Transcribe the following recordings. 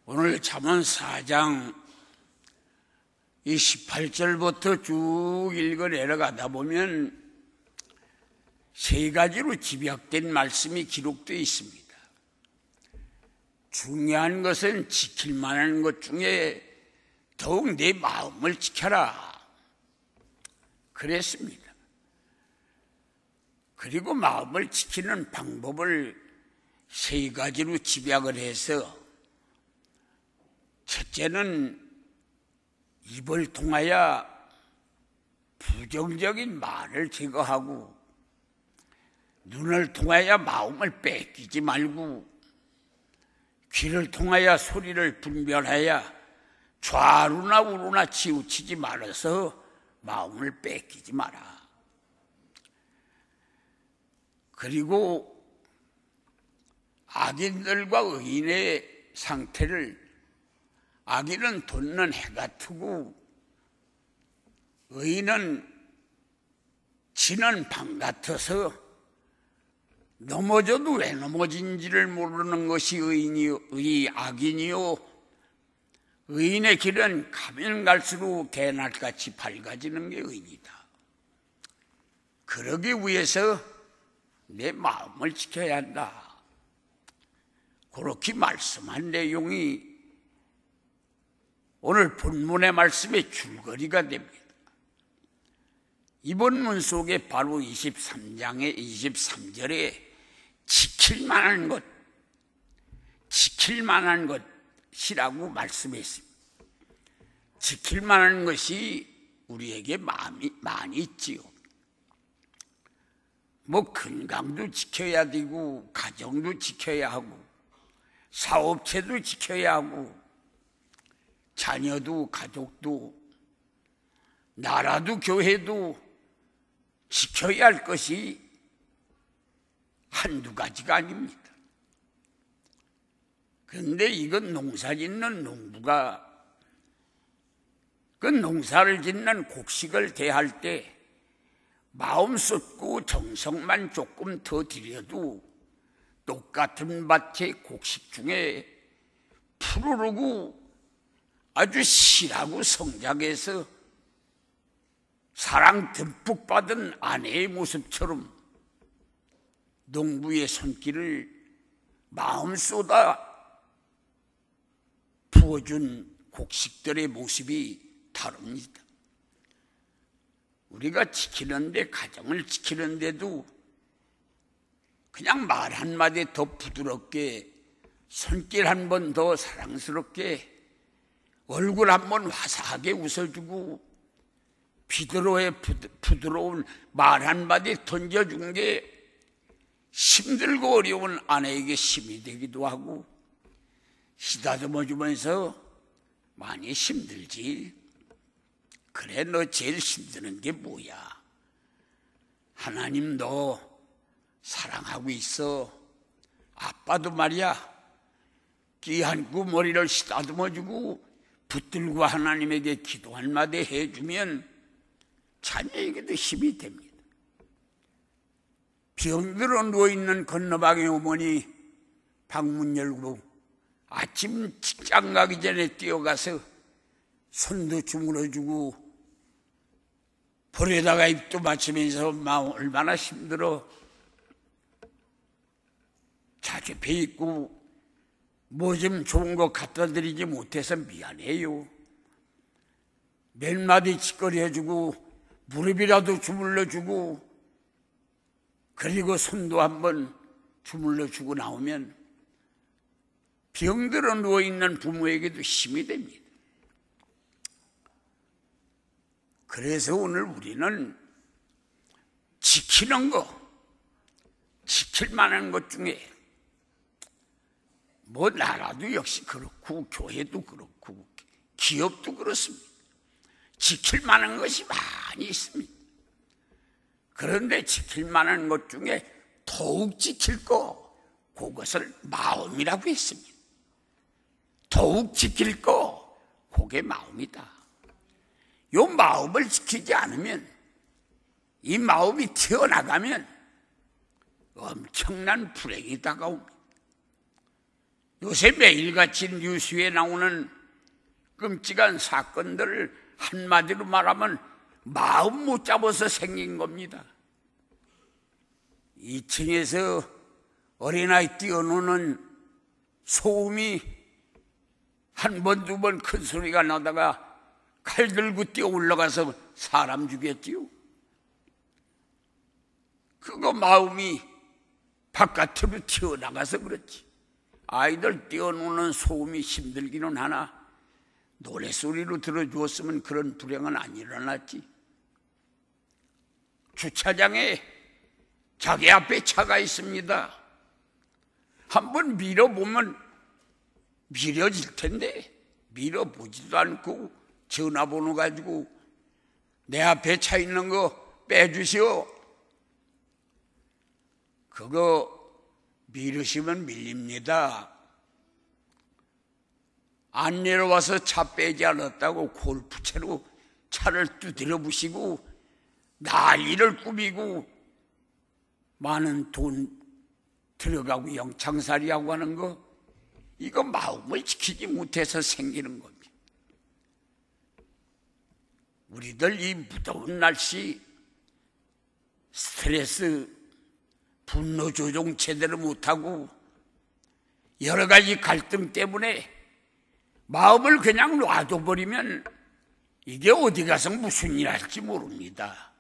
오늘 잠언 4장 이 18절부터 쭉 읽어 내려가다 보면 세 가지로 집약된 말씀이 기록되어 있습니다. 중요한 것은 지킬 만한 것 중에 더욱 내 마음을 지켜라 그랬습니다. 그리고 마음을 지키는 방법을 세 가지로 집약을 해서, 첫째는 입을 통하여 부정적인 말을 제거하고, 눈을 통하여 마음을 뺏기지 말고, 귀를 통하여 소리를 분별하여 좌우나 우로나 치우치지 말아서 마음을 뺏기지 마라. 그리고 악인들과 의인의 상태를, 악인은 돋는 해 같고 의인은 지는 밤 같아서 넘어져도 왜 넘어진지를 모르는 것이 악인이요, 의인의 길은 가면 갈수록 대낮같이 밝아지는 게 의인이다. 그러기 위해서 내 마음을 지켜야 한다. 그렇게 말씀한 내용이 오늘 본문의 말씀의 줄거리가 됩니다. 이 본문 속에 바로 23장의 23절에 지킬 만한 것이라고 말씀했습니다. 지킬 만한 것이 우리에게 많이 있지요. 건강도 지켜야 되고, 가정도 지켜야 하고, 사업체도 지켜야 하고, 자녀도 가족도 나라도 교회도 지켜야 할 것이 한두 가지가 아닙니다. 그런데 이건 농사 짓는 농부가 그 농사를 짓는 곡식을 대할 때 마음 쏟고 정성만 조금 더 들여도 똑같은 밭의 곡식 중에 푸르르고 아주 실하고 성장해서 사랑 듬뿍 받은 아내의 모습처럼 농부의 손길을 마음 쏟아 부어준 곡식들의 모습이 다릅니다. 우리가 지키는데, 가정을 지키는데도 그냥 말 한마디 더 부드럽게, 손길 한 번 더 사랑스럽게, 얼굴 한 번 화사하게 웃어주고, 비드로의 부드러운 말 한마디 던져준 게 힘들고 어려운 아내에게 힘이 되기도 하고, 쓰다듬어주면서 많이 힘들지. 그래, 너 제일 힘드는 게 뭐야? 하나님 너 사랑하고 있어. 아빠도 말이야, 끼안고 머리를 쓰다듬어주고 붙들고 하나님에게 기도 한마디 해주면 자녀에게도 힘이 됩니다. 병들어 누워있는 건너방의 어머니 방문 열고 아침 직장 가기 전에 뛰어가서 손도 주물러주고 볼에다가 입도 맞추면서 마음 얼마나 힘들어. 자주 뵈있고 뭐 좀 좋은 거 갖다 드리지 못해서 미안해요. 몇 마디 짓거리 해주고 무릎이라도 주물러주고, 그리고 손도 한번 주물러주고 나오면 병들어 누워있는 부모에게도 힘이 됩니다. 그래서 오늘 우리는 지키는 거, 지킬 만한 것 중에 나라도 역시 그렇고 교회도 그렇고 기업도 그렇습니다. 지킬 만한 것이 많이 있습니다. 그런데 지킬 만한 것 중에 더욱 지킬 거, 그것을 마음이라고 했습니다. 더욱 지킬 거, 그게 마음이다. 이 마음을 지키지 않으면, 이 마음이 튀어나가면 엄청난 불행이 다가옵니다. 요새 매일같이 뉴스에 나오는 끔찍한 사건들을 한마디로 말하면 마음 못 잡아서 생긴 겁니다. 2층에서 어린아이 뛰어노는 소음이 한 번, 두 번 큰 소리가 나다가 칼 들고 뛰어 올라가서 사람 죽였지요. 그거 마음이 바깥으로 튀어나가서 그렇지. 아이들 뛰어노는 소음이 힘들기는 하나 노래소리로 들어주었으면 그런 불행은 안 일어났지. 주차장에 자기 앞에 차가 있습니다. 한번 밀어보면 밀어질 텐데 밀어보지도 않고 전화번호 가지고 내 앞에 차 있는 거 빼주시오. 그거 밀으시면 밀립니다. 안 내려와서 차 빼지 않았다고 골프채로 차를 두드려 부시고 난리를 꾸미고 많은 돈 들어가고 영창살이하고 하는 거, 이거 마음을 지키지 못해서 생기는 겁니다. 우리들 이 무더운 날씨 스트레스 분노 조정 제대로 못하고 여러 가지 갈등 때문에 마음을 그냥 놔둬버리면 이게 어디 가서 무슨 일 할지 모릅니다.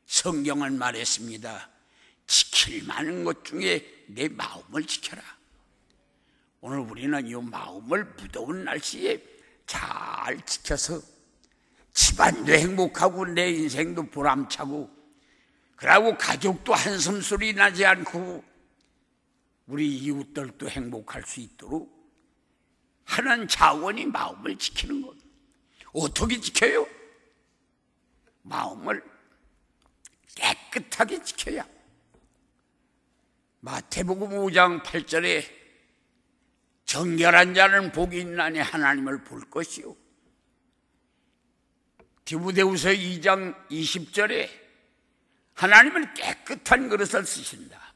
성경은 말했습니다. 지킬 만한 것 중에 내 마음을 지켜라. 오늘 우리는 이 마음을 무더운 날씨에 잘 지켜서 집안도 행복하고 내 인생도 보람차고, 그러고 가족도 한숨소리 나지 않고 우리 이웃들도 행복할 수 있도록 하는 자원이 마음을 지키는 겁니다. 어떻게 지켜요? 마음을 깨끗하게 지켜야. 마태복음 5장 8절에 정결한 자는 복이 있나니 하나님을 볼 것이요, 디모데후서 2장 20절에 하나님은 깨끗한 그릇을 쓰신다.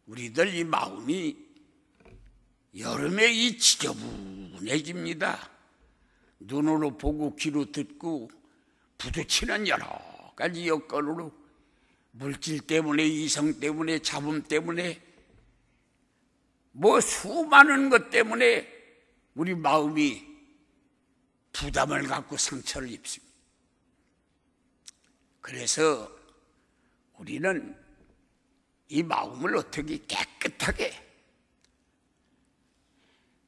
우리들 이 마음이 여름에 이 지저분해집니다. 눈으로 보고 귀로 듣고 부딪히는 여러 가지 여건으로, 물질 때문에, 이성 때문에, 잡음 때문에, 뭐 수많은 것 때문에 우리 마음이 부담을 갖고 상처를 입습니다. 그래서 우리는 이 마음을 어떻게 깨끗하게,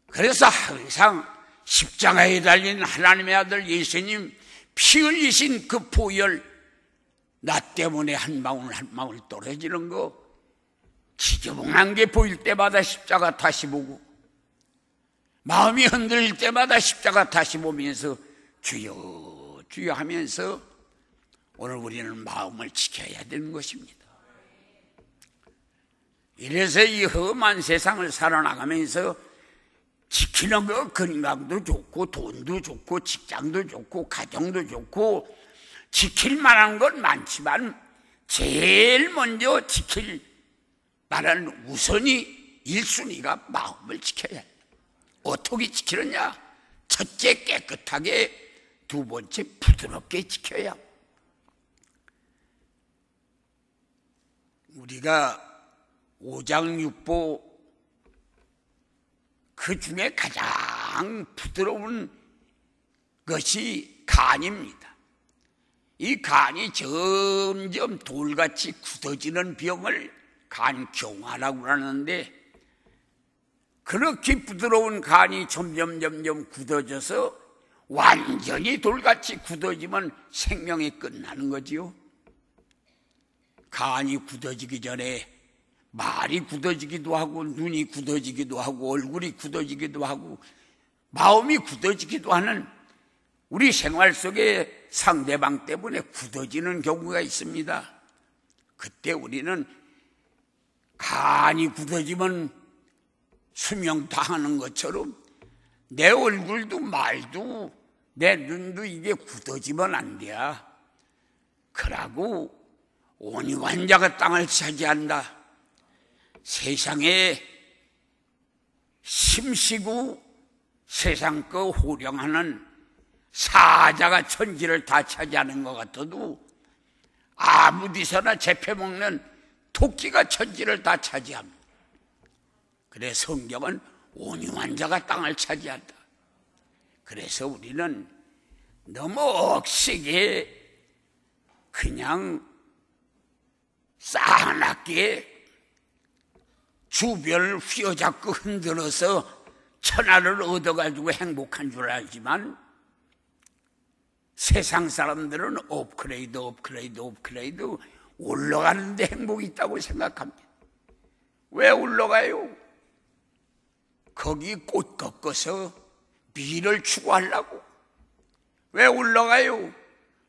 그래서 항상 십자가에 달린 하나님의 아들 예수님 피 흘리신 그 보혈, 나 때문에 한 방울 한 방울 떨어지는 거, 지저분한 게 보일 때마다 십자가 다시 보고, 마음이 흔들릴 때마다 십자가 다시 보면서 주여 주여 하면서 오늘 우리는 마음을 지켜야 되는 것입니다. 이래서 이 험한 세상을 살아나가면서 지키는 거, 건강도 좋고 돈도 좋고 직장도 좋고 가정도 좋고 지킬 만한 건 많지만 제일 먼저 지킬 만한 우선이 1순위가 마음을 지켜야 해요. 어떻게 지키느냐? 첫째 깨끗하게, 두 번째 부드럽게 지켜야. 우리가 5장 6보 그 중에 가장 부드러운 것이 간입니다. 이 간이 점점 돌같이 굳어지는 병을 간경화라고 하는데, 그렇게 부드러운 간이 점점 굳어져서 완전히 돌같이 굳어지면 생명이 끝나는 거지요. 간이 굳어지기 전에 말이 굳어지기도 하고, 눈이 굳어지기도 하고, 얼굴이 굳어지기도 하고, 마음이 굳어지기도 하는, 우리 생활 속에 상대방 때문에 굳어지는 경우가 있습니다. 그때 우리는 간이 굳어지면 수명 다하는 것처럼 내 얼굴도 말도 내 눈도 이게 굳어지면 안 돼. 그러고 온유한 자가 땅을 차지한다. 세상에 침시고 세상 거 호령하는 사자가 천지를 다 차지하는 것 같아도 아무 데서나 잡혀먹는 토끼가 천지를 다 차지합니다. 그래 성경은 온유한 자가 땅을 차지한다. 그래서 우리는 너무 억세게 그냥 싸납게 주변을 휘어잡고 흔들어서 천하를 얻어가지고 행복한 줄 알지만 세상 사람들은 업그레이드 올라가는데 행복이 있다고 생각합니다. 왜 올라가요? 거기 꽃 꺾어서 미를 추구하려고. 왜 올라가요?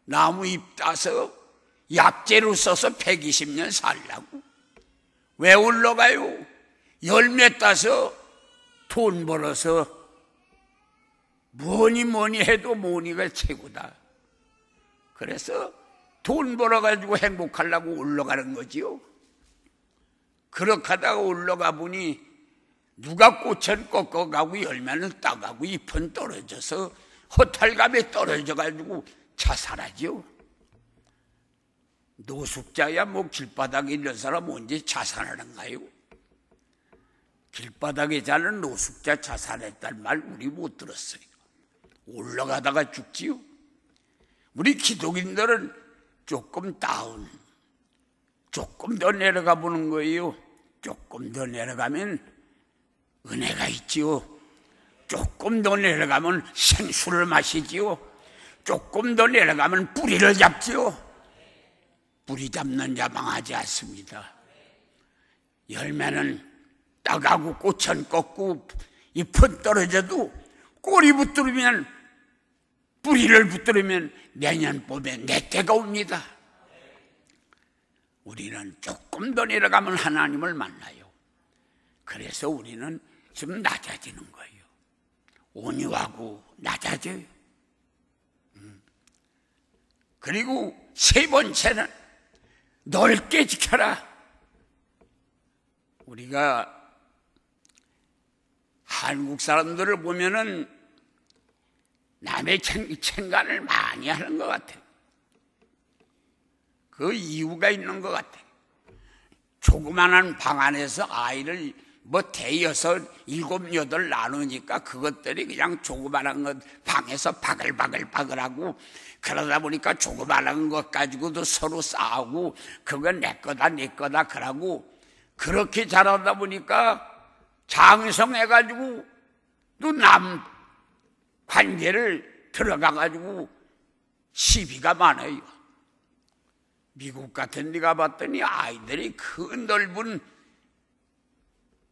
나무 잎 따서 약재로 써서 120년 살려고. 왜 올라가요? 열매 따서 돈 벌어서 뭐니 해도 뭐니가 최고다. 그래서 돈 벌어가지고 행복하려고 올라가는 거지요. 그렇게 하다가 올라가 보니 누가 꽃은 꺾어가고 열매는 따가고 잎은 떨어져서 허탈감에 떨어져가지고 자살하죠. 노숙자야 뭐 길바닥에 있는 사람 언제 자살하는가요? 길바닥에 자는 노숙자 자살했다는 말 우리 못 들었어요. 올라가다가 죽지요. 우리 기독인들은 조금 다운, 조금 더 내려가 보는 거예요. 조금 더 내려가면 은혜가 있지요. 조금 더 내려가면 생수를 마시지요. 조금 더 내려가면 뿌리를 잡지요. 뿌리 잡는 자 망하지 않습니다. 열매는 따가고 꽃은 꺾고 잎은 떨어져도 꼬리 붙들으면, 뿌리를 붙들으면 내년 봄에 내 때가 옵니다. 우리는 조금 더 내려가면 하나님을 만나요. 그래서 우리는 좀 낮아지는 거예요. 온유하고 낮아져요. 그리고 세 번째는 넓게 지켜라. 우리가 한국 사람들을 보면은 남의 챙간을 많이 하는 것 같아요. 그 이유가 있는 것 같아요. 조그만한 방 안에서 아이를 뭐 대여섯, 7, 8 나누니까 그것들이 그냥 조그만한 것 방에서 바글바글하고 그러다 보니까 조그만한 것 가지고도 서로 싸우고 그건 내 거다 그러고 그렇게 자라다 보니까 장성해가지고 또 남 관계를 들어가가지고 시비가 많아요. 미국 같은 데 가봤더니 아이들이 그 넓은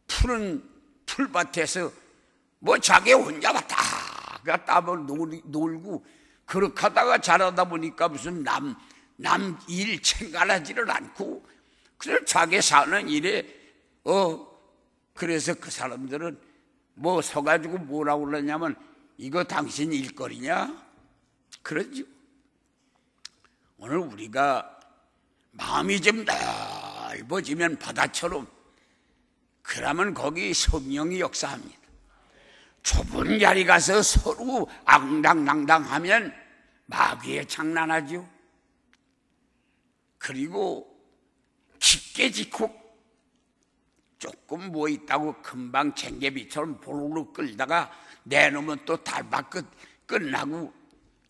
푸른 풀밭에서 뭐 자기 혼자 왔다 갔다 놀고 그렇게 하다가 자라다 보니까 무슨 남 일 챙가하지를 않고 그래서 자기 사는 일에 그래서 그 사람들은 뭐 서가지고 뭐라고 그러냐면 이거 당신 일거리냐? 그러죠. 오늘 우리가 마음이 좀 넓어지면 바다처럼 그러면 거기 성령이 역사합니다. 좁은 자리 가서 서로 앙당낭당하면 마귀에 장난하죠. 그리고 깊게 지고 조금 뭐 있다고 금방 쟁개비처럼 보르르 끌다가 내놓으면 또 달박 끝나고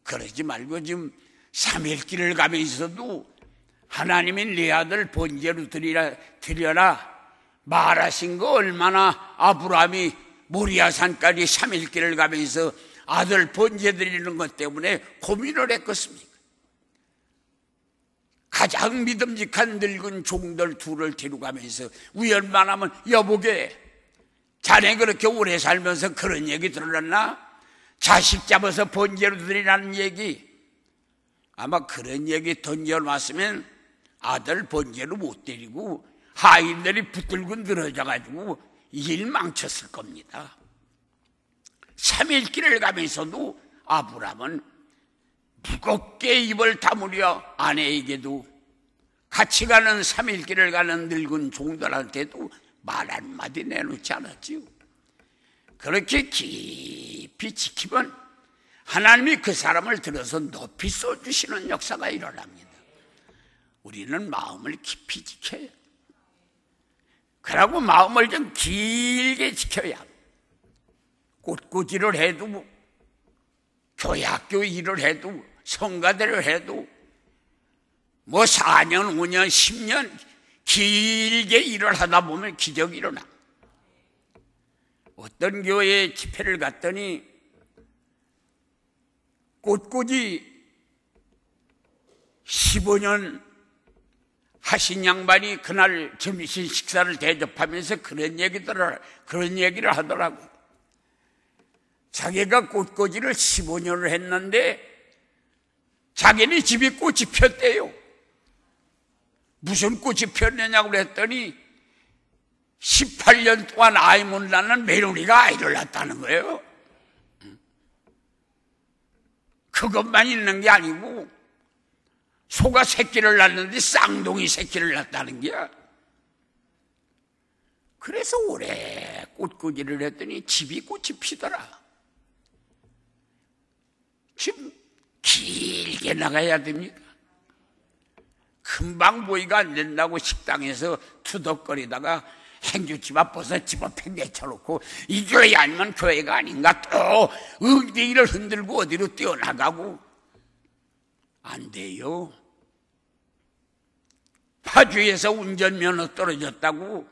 그러지 말고 지금 3일길을 가면서도 하나님이 네 아들 번제로 드려라 말하신 거 얼마나 아브라함이 모리아산까지 3일길을 가면서 아들 번제 드리는 것 때문에 고민을 했겠습니까? 가장 믿음직한 늙은 종들 둘을 데려가면서 우연만하면 여보게 자네 그렇게 오래 살면서 그런 얘기 들었나? 자식 잡아서 번제로 드리라는 얘기. 아마 그런 얘기 던져놨으면 아들 번제로 못 드리고 하인들이 붙들고 늘어져가지고 일 망쳤을 겁니다. 3일 길을 가면서도 아브라함은 무겁게 입을 다무려 아내에게도 같이 가는 3일 길을 가는 늙은 종들한테도 말 한마디 내놓지 않았지요. 그렇게 깊이 지키면 하나님이 그 사람을 들어서 높이 쏘주시는 역사가 일어납니다. 우리는 마음을 깊이 지켜요. 그러고 마음을 좀 길게 지켜야 꽃꽂이를 해도 교회학교 일을 해도 성가대를 해도 뭐 4년, 5년, 10년 길게 일을 하다 보면 기적이 일어나. 어떤 교회에 집회를 갔더니 꽃꽂이 15년 하신 양반이 그날 점심 식사를 대접하면서 그런 얘기를 하더라고. 자기가 꽃꽂이를 15년을 했는데 자기네 집에 꽃이 폈대요. 무슨 꽃이 폈느냐고 그랬더니 18년 동안 아이 못 낳는 며느리가 아이를 낳았다는 거예요. 그것만 있는 게 아니고 소가 새끼를 낳는데 쌍둥이 새끼를 낳았다는 게야. 그래서 오래 꽃꽂이를 했더니 집이 꽃이 피더라. 지금 길게 나가야 됩니다. 금방 보이가 안 된다고 식당에서 투덕거리다가 행주집 앞에서 집앞에 내쳐놓고 이 교회 아니면 교회가 아닌가 또 엉덩이를 흔들고 어디로 뛰어나가고 안 돼요. 파주에서 운전면허 떨어졌다고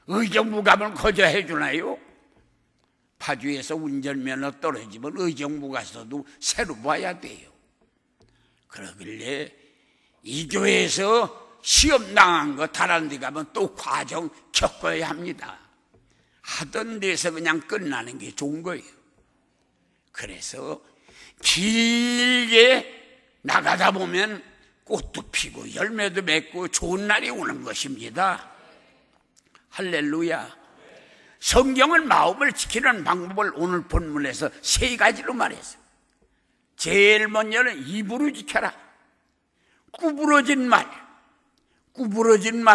의정부 가면 거저해 주나요? 파주에서 운전면허 떨어지면 의정부 가서도 새로 봐야 돼요. 그러길래 이 교회에서 시험 당한 거 다른 데 가면 또 과정 겪어야 합니다. 하던 데서 그냥 끝나는 게 좋은 거예요. 그래서 길게 나가다 보면 꽃도 피고 열매도 맺고 좋은 날이 오는 것입니다. 할렐루야. 성경은 마음을 지키는 방법을 오늘 본문에서 3가지로 말했어요. 제일 먼저는 입으로 지켜라. 구부러진 말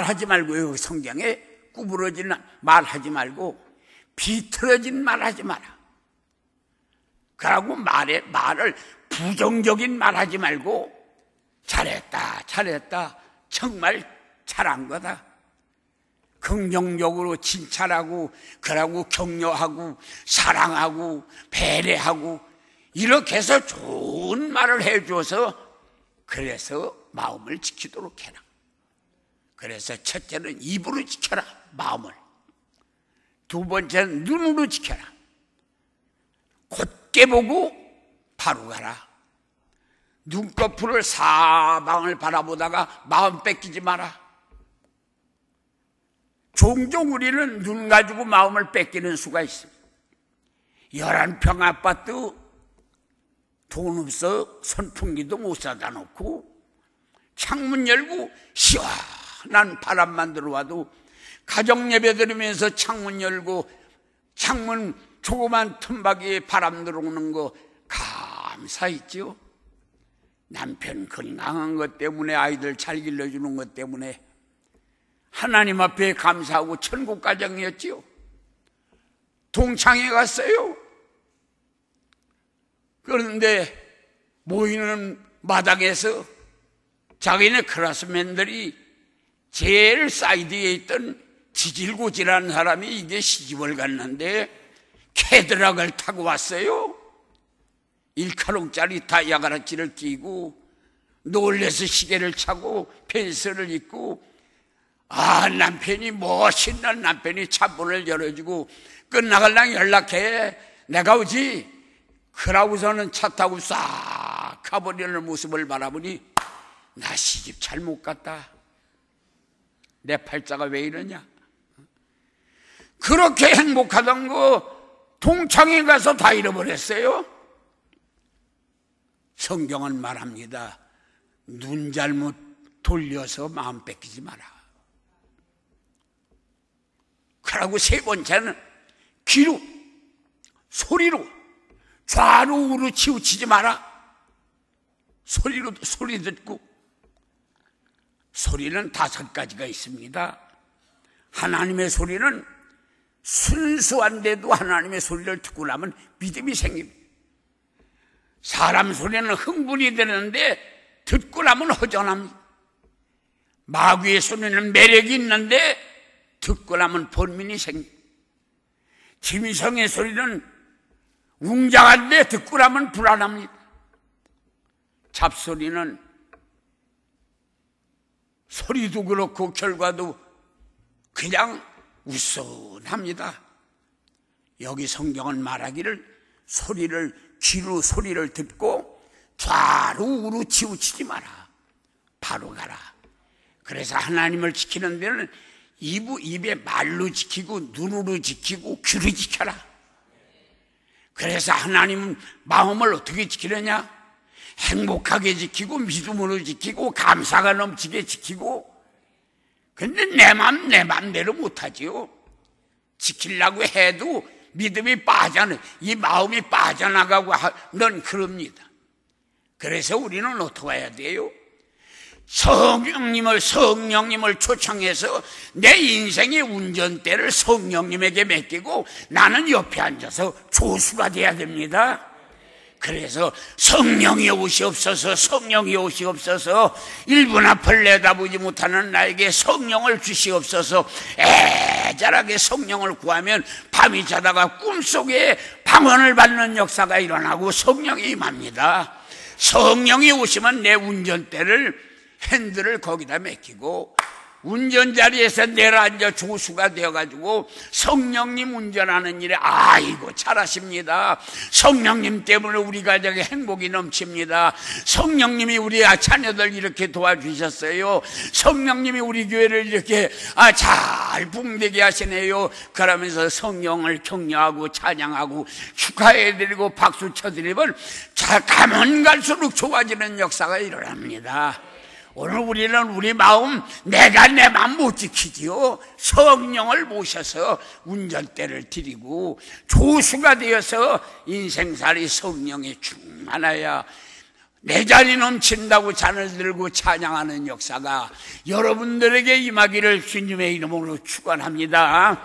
하지 말고요. 성경에 구부러진 말 하지 말고 비틀어진 말 하지 마라. 그러고 말을 부정적인 말 하지 말고 잘했다 정말 잘한 거다. 긍정적으로 칭찬하고 그러고 격려하고 사랑하고 배려하고 이렇게 해서 좋은 말을 해줘서 그래서 마음을 지키도록 해라. 그래서 첫째는 입으로 지켜라. 마음을. 두 번째는 눈으로 지켜라. 곧게 보고 바로 가라. 눈꺼풀을 사방을 바라보다가 마음 뺏기지 마라. 종종 우리는 눈 가지고 마음을 뺏기는 수가 있습니다. 11평 아파트 돈 없어 선풍기도 못 사다 놓고 창문 열고 시원한 바람만 들어와도 가정 예배 드리면서 창문 열고 창문 조그만 틈바구이에 바람 들어오는 거 감사했죠. 남편 건강한 것 때문에 아이들 잘 길러주는 것 때문에 하나님 앞에 감사하고 천국 가정이었지요. 동창회 갔어요. 그런데 모이는 마당에서 자기네 클래스맨들이 제일 사이드에 있던 지질고질한 사람이 이제 시집을 갔는데 캐드락을 타고 왔어요. 1카롱짜리 다이아가라치를 끼고 놀래서 시계를 차고 펜스를 입고 남편이 멋있는 남편이 차문을 열어주고 끝나갈랑 연락해 내가 오지. 그러고서는 차 타고 싹 가버리는 모습을 바라보니 나 시집 잘못 갔다. 내 팔자가 왜 이러냐. 그렇게 행복하던 거 동창회 가서 다 잃어버렸어요. 성경은 말합니다. 눈 잘못 돌려서 마음 뺏기지 마라. 그러고 세 번째는 귀로 소리로 좌로 우로 치우치지 마라. 소리 듣고 소리는 5가지가 있습니다. 하나님의 소리는 순수한데도 하나님의 소리를 듣고 나면 믿음이 생깁니다. 사람 소리는 흥분이 되는데 듣고 나면 허전합니다. 마귀의 소리는 매력이 있는데 듣고 나면 번민이 생깁니다. 짐승의 소리는 웅장한데 듣고 나면 불안합니다. 잡소리는 소리도 그렇고 결과도 그냥 우스운합니다. 여기 성경은 말하기를 귀로 소리를 듣고 좌로 우로 치우치지 마라. 바로 가라. 그래서 하나님을 지키는 데는 입에 말로 지키고 눈으로 지키고 귀로 지켜라. 그래서 하나님은 마음을 어떻게 지키느냐? 행복하게 지키고 믿음으로 지키고 감사가 넘치게 지키고. 근데 내 맘대로 못하지요. 지키려고 해도 믿음이 이 마음이 빠져나가고 넌 그럽니다. 그래서 우리는 어떻게 해야 돼요? 성령님을 초청해서 내 인생의 운전대를 성령님에게 맡기고 나는 옆에 앉아서 조수가 돼야 됩니다. 그래서 성령이 오시옵소서, 성령이 오시옵소서, 1분 앞을 내다보지 못하는 나에게 성령을 주시옵소서. 애절하게 성령을 구하면 밤이 자다가 꿈속에 방언을 받는 역사가 일어나고 성령이 임합니다. 성령이 오시면 내 운전대를 핸들을 거기다 맡기고 운전자리에서 내려앉아 조수가 되어가지고 성령님 운전하는 일에 아이고 잘하십니다. 성령님 때문에 우리 가정에 행복이 넘칩니다. 성령님이 우리 자녀들 이렇게 도와주셨어요. 성령님이 우리 교회를 이렇게 잘 붕대게 하시네요. 그러면서 성령을 격려하고 찬양하고 축하해드리고 박수 쳐드리면 가면 갈수록 좋아지는 역사가 일어납니다. 오늘 우리는 우리 마음, 내가 내 마음 못 지키지요. 성령을 모셔서 운전대를 드리고 조수가 되어서 인생살이 성령에 충만하여 내 자리 넘친다고 잔을 들고 찬양하는 역사가 여러분들에게 임하기를 주님의 이름으로 축원합니다.